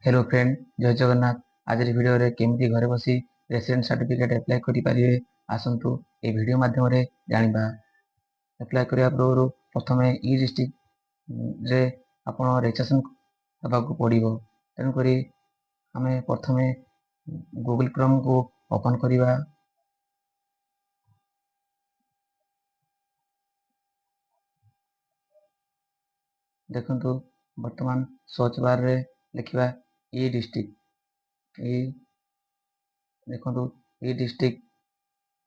Hello friend, जय जगन्नाथ। आज video रे केमती घरे बसी रेसिडेंट सर्टिफिकेट अप्लाई करि परिबे आसंतु ए वीडियो माध्यम रे जानिबा। अप्लाई करिया पूर्व प्रथमे ई डिस्ट्रिक्ट रे आपण रजिस्ट्रेशन हेबाकू पड़िबो। तेणु करी हमें प्रथमे गूगल क्रोम को ओपन करिबा। देखंतु वर्तमान सर्च बार रे लिखिबा ई डिस्ट्रिक्ट। ई देखंतु ई डिस्ट्रिक्ट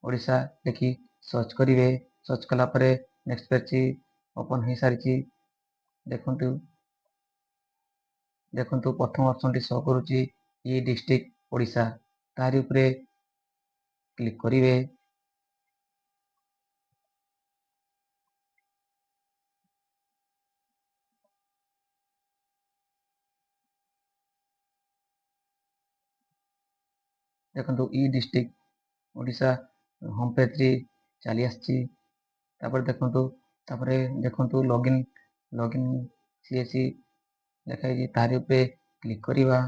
ओडिशा लिखि सर्च करिवे। सर्च कला परे नेक्स्ट पेज ओपन हो सारी। देखंतु देखंतु प्रथम ऑप्शन टी शो करूची ई डिस्ट्रिक्ट ओडिशा। तारि उपरे क्लिक करिवे। देखंतु ई डिस्ट्रिक्ट ओडिशा होम पेज री चली आछि। देखंतु लॉगिन सीएससी देखाई तारि उपरे क्लिक करिवा।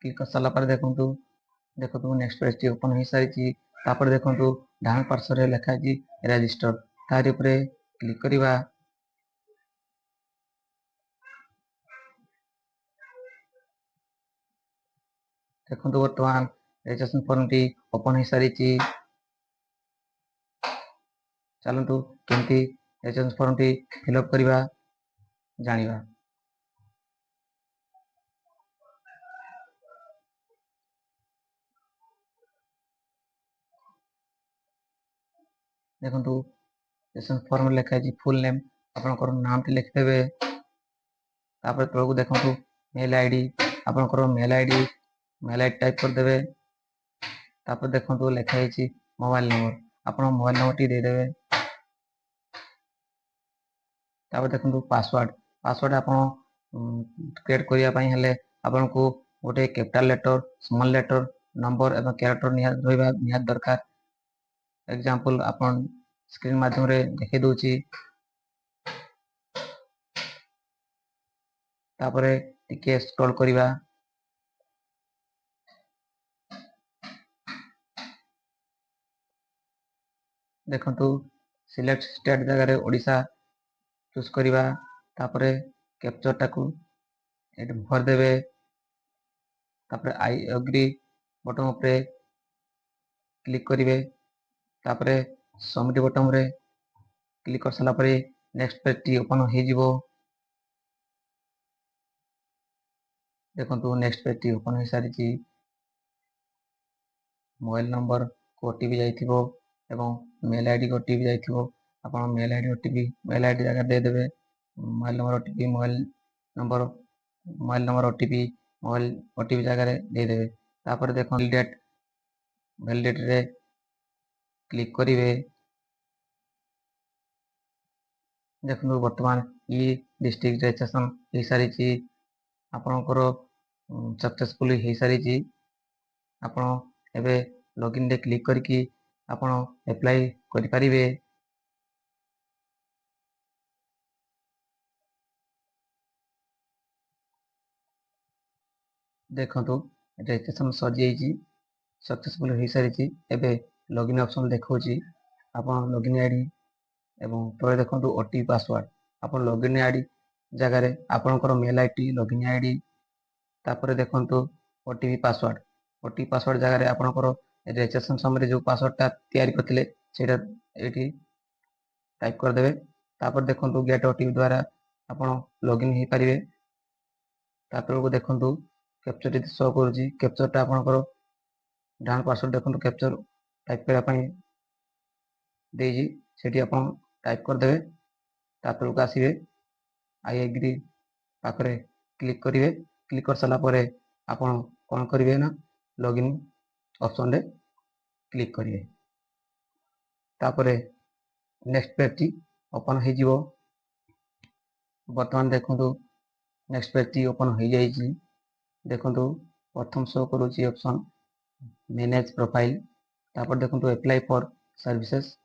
क्लिक कर साला पर देखंतु नेक्स्ट पेज टी ओपन हो सारी। तापर देखंतु डान पार्श्व रे लिखा जी रजिस्टर। तारि उपरे क्लिक करिवा। देखंतु वर्तमान रजिस्ट्रेशन फॉर्म टी ओपन हो सारी। चलंतु केमती रजिस्ट्रेशन फॉर्म टी फिलअप करिवा जानिबा। देखंतु रजिस्ट्रेशन फॉर्म लिखा जी फुल नेम आपनकर नाम टी लिख देबे। तापर तळकु देखंतु मेल आईडी आपनकर मेल आईडी टाइप कर देबे। तापर देखंतु लिखा है मोबाइल नंबर आपन मोबाइल नंबर टी दे देबे। तापर देखंतु पासवर्ड आपन क्रिएट करिया पई हले आपन को गोटे capital letter small letter number एवं कैरेक्टर निया दरकार। एग्जांपल आपन स्क्रीन माध्यम रे देखै दोची। तापर टिके स्क्रॉल करिवा। देखंतु सिलेक्ट स्टेट जगह रे ओडिशा चूज करिवा। तापर कैप्चर टाकू एट भर देबे। तापर आई एग्री बटन उपरे क्लिक करिवे। तापर सबमिट बटन रे क्लिक कर साला परे नेक्स्ट पेज टी ओपन हो जिवो। देखंतु नेक्स्ट पेज टी ओपन हो सारी। मोबाइल नंबर को ओटीपी जाइथिबो एवं मेल आईडी को ओटीपी जाइथिबो। आपण mail ID OTP mail ID जगह दे देबे। Mobile number OTP mobile OTP जगह रे दे देबे। तापर देखो वैलिडेट रे क्लिक करिवे। देखो वर्तमान ई डिस्ट्रिक्ट रजिस्ट्रेशन हो सारी। आपनकर सक्सेसफुली हो सारी। आपण एबे लॉगिन रे क्लिक करके आपण अप्लाई करि परिबे। देखंतु रजिस्ट्रेशन सर जाइए सक्सेसफुल हो सारी। एबे लॉगिन ऑप्शन देखौची आपण लॉगिन आईडी एवं तळे देखंतु ओटीपी पासवर्ड आपण लॉगिन आईडी जगह रे आपनकर मेल आईडी लॉगिन आईडी। तापर देखंतु ओटीपी पासवर्ड जगह रे आपनकर रजिस्ट्रेशन समय जो पासवर्ड ता तैयारी करथिले सेटा एठी टाइप कर देबे। तापर देखंतु गेट ओटीपी द्वारा आपण लॉगिन हो परिबे। तापर को देखंतु कैप्चर टी शो करूची कैप्चर ता आपनकर डान पासवर्ड देखंतु कैप्चर टाइप करा पई देजी सेठी आपण टाइप कर देबे। तापर को आसीबे आई एग्री पाखरे क्लिक करिवे। क्लिक कर साला परे आपण कोन करिवे ना लॉगिन ऑप्शन रे क्लिक करिवे। तापरे नेक्स्ट पेज टी ओपन हो जिवो। वर्तमान देखंतु नेक्स्ट पेज टी ओपन हो जाईची। देखंतु प्रथम शो करूची ऑप्शन मैनेज प्रोफाइल। तापर देखंतु अप्लाई फॉर सर्विसेज।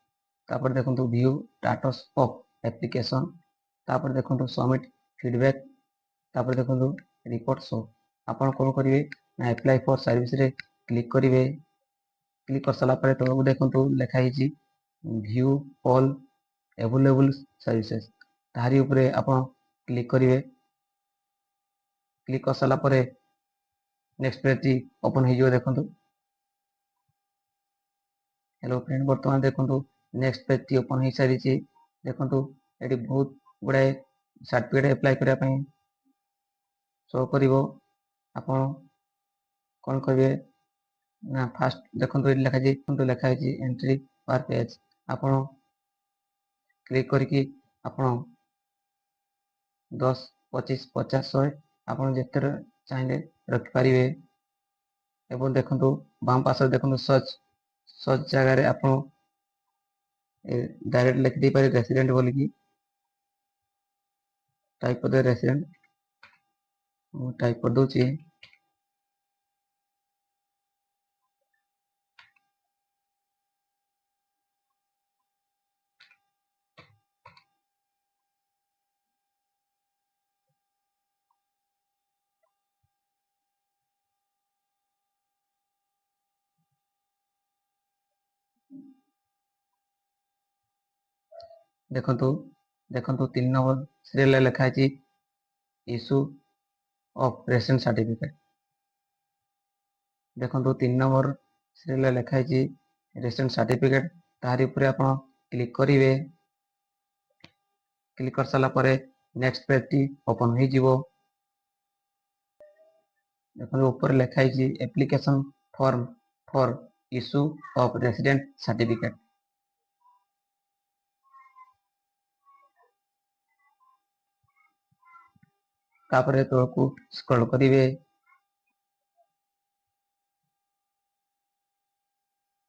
तापर देखंतु व्यू स्टेटस ऑफ एप्लिकेशन तापर देखो सबमिट फीडबैक तापर देखो रिपोर्ट शो आपण कौन करेंगे ना अप्लाई फॉर सर्विस रे क्लिक करेंगे क्लिक कर सारा पर तलक देखो लिखाई व्यू ऑल अवेलेबल सर्विसेज तारी उपरे आपण क्लिक करेंगे क्लिक कर सारा पर नेक्स्ट पेज ओपन हो देखो हेलो फ्रेंड बर्तमान देखो नेक्स्ट पेज ओपन हो सारी देखो ये बहुत गुड़ाए सर्टिफिकेट अप्लाई करने शो कर आपण कौन करेंगे ना फास्ट देखो लिखाई एंट्री पर पेज आपण क्लिक करके आपण 10 25 50 100 आपण जिते चाहिए रखिपारे एवं देखो बाम पास देखो सर्च सर्च जगार आप डायरेक्ट लिखिदे पारे रेसिडेंट बोलिकी टाइप कर रेसिडेंट टाइप कर दूची देखो देखो 3 नंबर सीरियल लिखाई इश्यू ऑफ रेसिडेंट सर्टिफिकेट देखो 3 नंबर सीरियल लिखाई रेसिडेंट सर्टिफिकेट तारी ऊपर आप क्लिक करेंगे क्लिक कर सारा पर नेक्स्ट पेज टी ओपन हो देखो ऊपर लिखाई application form for issue of resident certificate तापर तौक स्क्रॉल करेंगे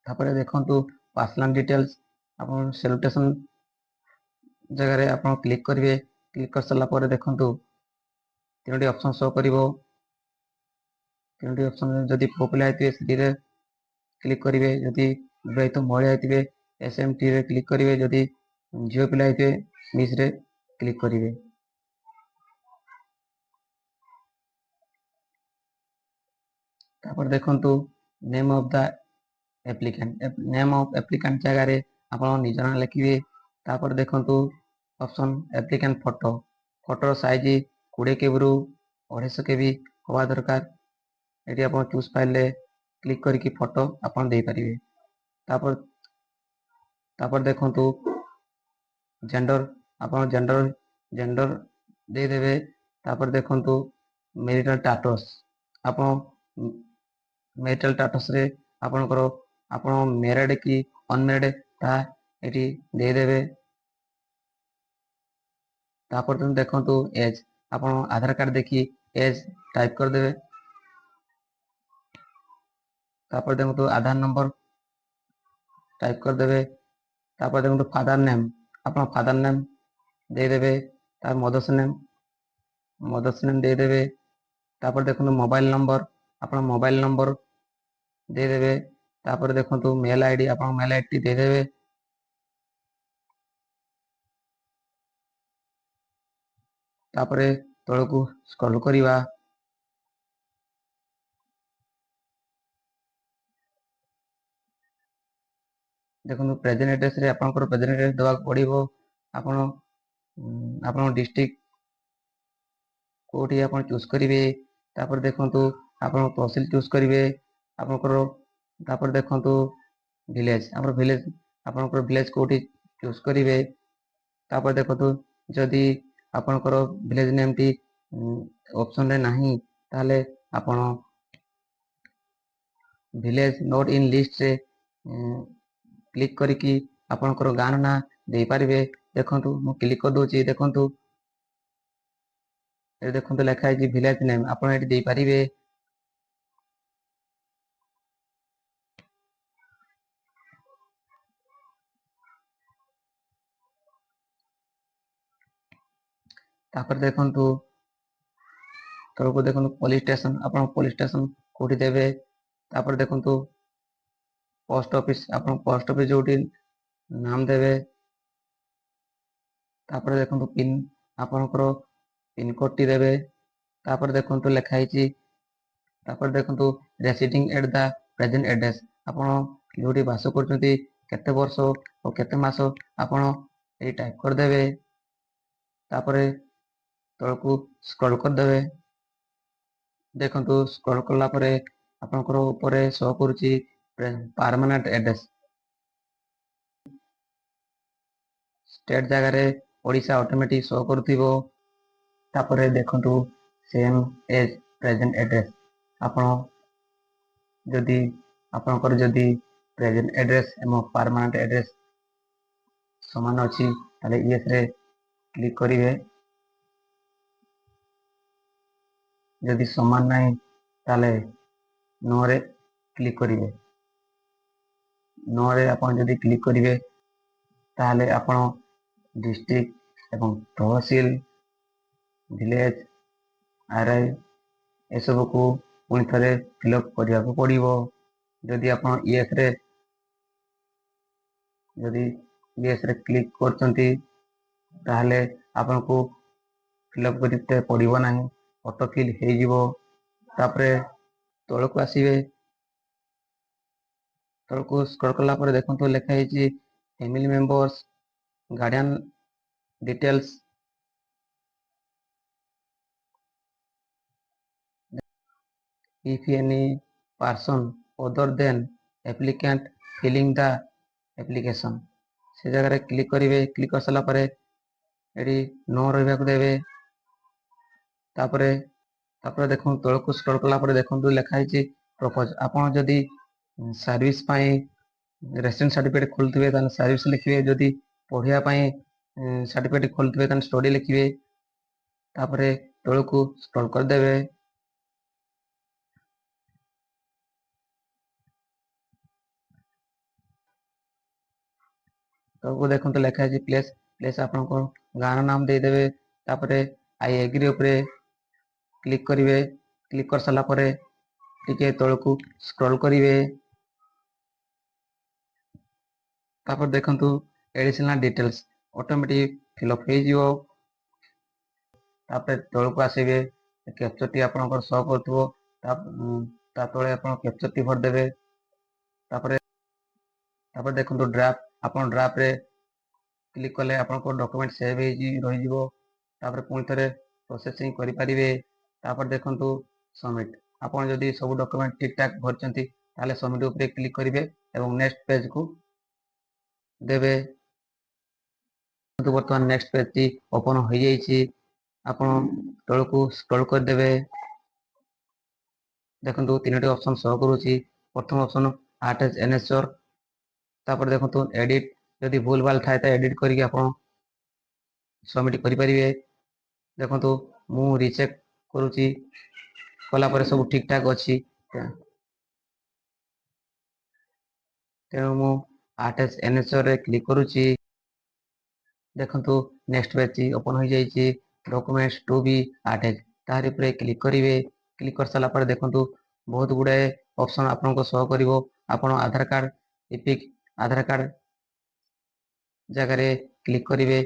तापर देखो पर्सनल डिटेल्स आप सैलुटेशन जगह आप क्लिक करेंगे क्लिक कर सारा पर देखो 3टी ऑप्शन शो कर 3टी ऑप्शन जदि पुओ पिला से क्लिक करेंगे जदि विवाहित महिला होते SMT रे क्लिक करेंगे जदि झील पिला होते मिस रे क्लिक करेंगे तापर देखो name of the applicant name of applicant जगह आप निज ना लिखे तापर देखो option applicant photo photo size 20 KB रु 250 KB हवा दरकार ये आप चूज फाइल क्लिक करके फोटो आप दे पारे तापर तापर देखो जेंडर आप जेंडर जेंडर देदेवे तापर देखो मेरिटल स्टेटस आप मेरिटल स्टेटस रे आपनकर आपण मैरिड कि अनमैरिड ता एटी देदेवे तापर तुम देखो एज आप आधार कार्ड देखी एज टाइप कर देवे तापर देखो आधार नंबर टाइप कर देवे तापर देखो फादर नेम आप फादर नेम देदेवे तार मदर्स नेम देदेवे तापर देखो मोबाइल नंबर आप मोबाइल नंबर देदेवे तापर देखो मेल आईडी आप मेल आईडी देदेवे तापर तलक स्क्रॉल करिवा देखो प्रेजेंट एड्रेस रे आपनकर प्रेजेंट एड्रेस देवा पड़िबो आपण आपण डिस्ट्रिक्ट कोठी आपण चूज करिवे तापर देखो आपण तहसील चूज करिवे आपनकर तापर देखो विलेज आपण विलेज आपनकर विलेज कोठी चूज करिवे तापर देखो जदि आपनकर विलेज नेम टी ऑप्शन रे नाही ताले आपण विलेज नोट इन लिस्ट रे क्लिक करके आपनकर गाँव ना दे पारे देखो मु क्लिक कर दूची देखो देखो लिखाई विलेज नेम आप दे पारे तापर देखो तलक देखो पुलिस स्टेशन आप पुलिस स्टेशन कोठी देवे तापर देखो पोस्ट ऑफिस आप पोस्ट ऑफिस जो नाम देवे ତାପରେ ଦେଖନ୍ତୁ ଆପଣଙ୍କର ପିନ୍ କୋଡଟି ଦେବେ। ତାପରେ ଦେଖନ୍ତୁ ଲେଖା ହେଇଛି, ତାପରେ ଦେଖନ୍ତୁ ରେସିଡିଂ ଏଟ୍ ଦ ପ୍ରେଜେଣ୍ଟ ଆଡ୍ରେସ୍, ଆପଣ ଯୋଉଠି ବାସ କରୁଛନ୍ତି କେତେ ବର୍ଷ ଓ କେତେ ମାସ ଆପଣ ଏଇ ଟାଇପ କରିଦେବେ। ତାପରେ ତଳକୁ ସ୍କ୍ରଲ୍ କରିଦେବେ। ଦେଖନ୍ତୁ ସ୍କ୍ରଲ୍ କଲା ପରେ ଆପଣଙ୍କର ଉପରେ ଶୋ କରୁଛି ପରମାନେଣ୍ଟ ଆଡ୍ରେସ୍। ଷ୍ଟେଟ୍ ଜାଗାରେ ଓଡ଼ିଶା ଅଟୋମେଟିକ ଶୋ କରୁଥିବ। ତାପରେ ଦେଖନ୍ତୁ ସେମ୍ ଏଜ୍ ପ୍ରେଜେଣ୍ଟ ଆଡ୍ରେସ୍, ଆପଣ ଯଦି ଆପଣଙ୍କର ଯଦି ପ୍ରେଜେଣ୍ଟ ଆଡ୍ରେସ୍ ଏବଂ ପରମାନେଣ୍ଟ ଆଡ୍ରେସ୍ ସମାନ ଅଛି ତାହେଲେ ୟେସ୍ ରେ କ୍ଲିକ୍ କରିବେ। ଯଦି ସମାନ ନାହିଁ ତାହେଲେ नो ରେ କ୍ଲିକ୍ କରିବେ। नो ରେ ଆପଣ ଯଦି କ୍ଲିକ୍ କରିବେ ତାହେଲେ ଆପଣ ଡିଷ୍ଟ୍ରିକ୍ଟ ଏବଂ ତହସିଲ, ଭିଲେଜ, ଆର୍ଆଇ ଏସବୁକୁ ପୁଣି ଥରେ ଫିଲ୍ଅପ୍ କରିବାକୁ ପଡ଼ିବ। ଯଦି ଆପଣ ୟେସ୍ ରେ କ୍ଲିକ୍ କରୁଛନ୍ତି ତାହେଲେ ଆପଣଙ୍କୁ ଫିଲ୍ଅପ୍ କରିତେ ପଡ଼ିବ ନାହିଁ, ଅଟୋ ଫିଲ୍ ହେଇଯିବ। ତାପରେ ତଳକୁ ଆସିବେ। ତଳକୁ ସ୍କ୍ରଲ୍ କଲା ପରେ ଦେଖନ୍ତୁ ଲେଖା ହେଇଛି family members, guardian details. If any person other than applicant filling the application, ସେ ଜାଗାରେ କ୍ଲିକ୍ କରିବେ। କ୍ଲିକ୍ କରିସାରିଲା ପରେ ଏଠି नो ରହିବାକୁ ଦେବେ। ତାପରେ ଦେଖନ୍ତୁ ତଳକୁ ସ୍କ୍ରଲ୍ କଲା ପରେ ଦେଖନ୍ତୁ ଲେଖା ହେଇଛି ପ୍ରପୋଜ। ଆପଣ ଯଦି ସର୍ଭିସ ପାଇଁ ରେସିଡେନ୍ସ ସାର୍ଟିଫିକେଟ ଖୋଲୁଥିବେ ତାହେଲେ ସର୍ଭିସ ଲେଖିବେ, ଯଦି ପଢ଼ିବା ପାଇଁ ସାର୍ଟିଫିକେଟ ଖୋଲୁଥିବେ ତାହେଲେ ଷ୍ଟଡି ଲେଖିବେ। ତାପରେ ତଳକୁ ସ୍କ୍ରଲ୍ କରିଦେବେ। ତଳକୁ ଦେଖନ୍ତୁ ଲେଖା ହେଇଛି ପ୍ଲେସ୍ ଆପଣଙ୍କ ଗାଁର ନାମ ଦେଇଦେବେ। ତାପରେ ଆଇ ଏଗ୍ରି ଉପରେ କ୍ଲିକ୍ କରିବେ। କ୍ଲିକ୍ କରିସାରିଲା ପରେ ଟିକେ ତଳକୁ ସ୍କ୍ରଲ୍ କରିବେ। ତାପରେ ଦେଖନ୍ତୁ ଏଡିସନାଲ ଡିଟେଲ୍ସ ଅଟୋମେଟିକ ଫିଲ୍ଅପ୍ ହେଇଯିବ। ତାପରେ ତଳକୁ ଆସିବେ, କ୍ୟାପଚରଟି ଆପଣଙ୍କର ଶୋ କରୁଥିବ, ତା ତଳେ ଆପଣ କ୍ୟାପଚରଟି ଭରିଦେବେ। ତାପରେ ଦେଖନ୍ତୁ ଡ୍ରାଫ୍ଟ, ଆପଣ ଡ୍ରାଫ୍ଟରେ କ୍ଲିକ୍ କଲେ ଆପଣଙ୍କ ଡକୁମେଣ୍ଟ ସେଭ୍ ହେଇକି ରହିଯିବ। ତାପରେ ପୁଣି ଥରେ ପ୍ରୋସେସିଂ କରିପାରିବେ। ତାପରେ ଦେଖନ୍ତୁ ସବମିଟ୍, ଆପଣ ଯଦି ସବୁ ଡକୁମେଣ୍ଟ ଠିକ୍ ଠାକ୍ ଭରିଛନ୍ତି ତାହେଲେ ସବମିଟ୍ ଉପରେ କ୍ଲିକ୍ କରିବେ ଏବଂ ନେକ୍ସଟ ପେଜକୁ ଦେବେ। ବର୍ତ୍ତମାନ ନେକ୍ସଟ ପେଜଟି ଓପନ ହୋଇଯାଇଛି। ଆପଣ ତଳକୁ ସ୍କ୍ରଲ୍ କରିଦେବେ। ଦେଖନ୍ତୁ ତିନୋଟି ଅପସନ ଶୋ କରୁଛି। ପ୍ରଥମ ଅପସନ ଆଟାଚ୍ ଏନେଚର, ତାପରେ ଦେଖନ୍ତୁ ଏଡିଟ୍, ଯଦି ଭୁଲ ଭାଲ ଥାଏ ତ ଏଡିଟ୍ କରିକି ଆପଣ ସବମିଟ୍ କରିପାରିବେ। ଦେଖନ୍ତୁ ମୁଁ ରିଚେକ୍ କରୁଛି, କଲା ପରେ ସବୁ ଠିକ୍ ଠାକ୍ ଅଛି, ତେଣୁ ମୁଁ ଆଟାଚ୍ ଏନେଚରରେ କ୍ଲିକ୍ କରୁଛି। ଦେଖନ୍ତୁ ନେକ୍ସଟ ପେଜଟି ଓପନ ହୋଇଯାଇଛି। ଡକୁମେଣ୍ଟସ ଟୁ ବି ଆଟାଚ୍, ତାହାରି ଉପରେ କ୍ଲିକ୍ କରିବେ। କ୍ଲିକ୍ କରିସାରିଲା ପରେ ଦେଖନ୍ତୁ ବହୁତ ଗୁଡ଼ାଏ ଅପସନ ଆପଣଙ୍କୁ ଶୋ କରିବ। ଆପଣ ଆଧାର କାର୍ଡ, ଇପିକ୍ ଆଧାର କାର୍ଡ ଜାଗାରେ କ୍ଲିକ୍ କରିବେ।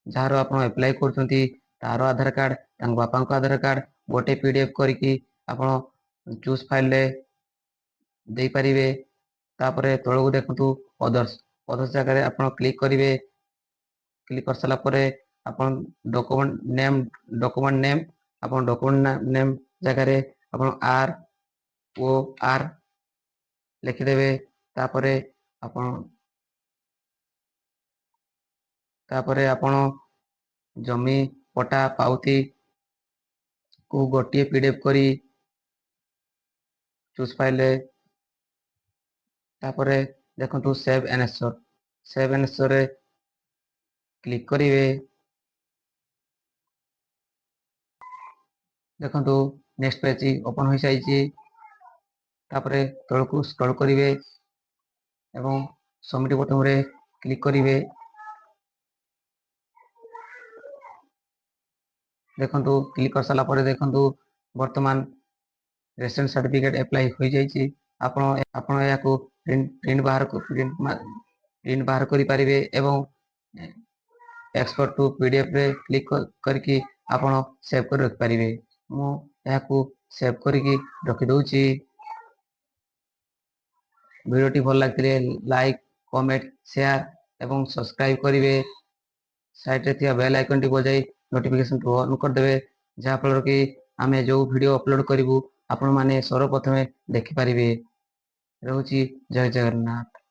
ଯାହାର ଆପଣ ଆପ୍ଲାଏ କରୁଛନ୍ତି ତାର ଆଧାର କାର୍ଡ, ତାଙ୍କ ବାପାଙ୍କ ଆଧାର କାର୍ଡ ଗୋଟେ PDF କରିକି ଆପଣ ଚୁଜ୍ ଫାଇଲରେ ଦେଇପାରିବେ। ତାପରେ ତଳକୁ ଦେଖନ୍ତୁ ଅଦର୍ସ ଜାଗାରେ ଆପଣ କ୍ଲିକ୍ କରିବେ। କ୍ଲିକ୍ କରିସାରିଲା ପରେ ଆପଣ ଡକୁମେଣ୍ଟ ନେମ୍ ଜାଗାରେ ଆପଣ ROR ଲେଖିଦେବେ। ତାପରେ ଆପଣ ଜମି ପଟା ପାଉତି କୁ ଗୋଟିଏ PDF କରି ଚୁଜ୍ ଫାଇଲରେ, ତାପରେ ଦେଖନ୍ତୁ ସେଭ୍ ଏନେଚରରେ କ୍ଲିକ୍ କରିବେ। ଦେଖନ୍ତୁ ନେକ୍ସଟ ପେଜଟି ଓପନ ହୋଇଯାଇଛି। ତାପରେ ତଳକୁ ସ୍କ୍ରଲ୍ କରିବେ ଏବଂ ସବମିଟ୍ ବଟନରେ କ୍ଲିକ୍ କରିବେ। ଦେଖନ୍ତୁ କ୍ଲିକ୍ କରିସାରିଲା ପରେ ଦେଖନ୍ତୁ ବର୍ତ୍ତମାନ ରେସିଡେନ୍ସ ସାର୍ଟିଫିକେଟ ଆପ୍ଲାଏ ହୋଇଯାଇଛି। ଆପଣ ଏହାକୁ ପ୍ରିଣ୍ଟ ବାହାର କରିପାରିବେ ଏବଂ एक्सपोर्ट टू पीडीएफ रे क्लिक करके आपण सेव कर रख पारिबे। मु याकू सेव करके रखि दउची। वीडियोटी भल लागथिले लाइक कमेंट शेयर एवं सब्सक्राइब करिवे। साइड रे थिया बेल आइकन टी बजाई नोटिफिकेशन को ऑन कर देबे, जहा फल कि आमे जो वीडियो अपलोड करिवु आपण माने सर्वप्रथमे देखि पारिबे। रहूची जय जगन्नाथ।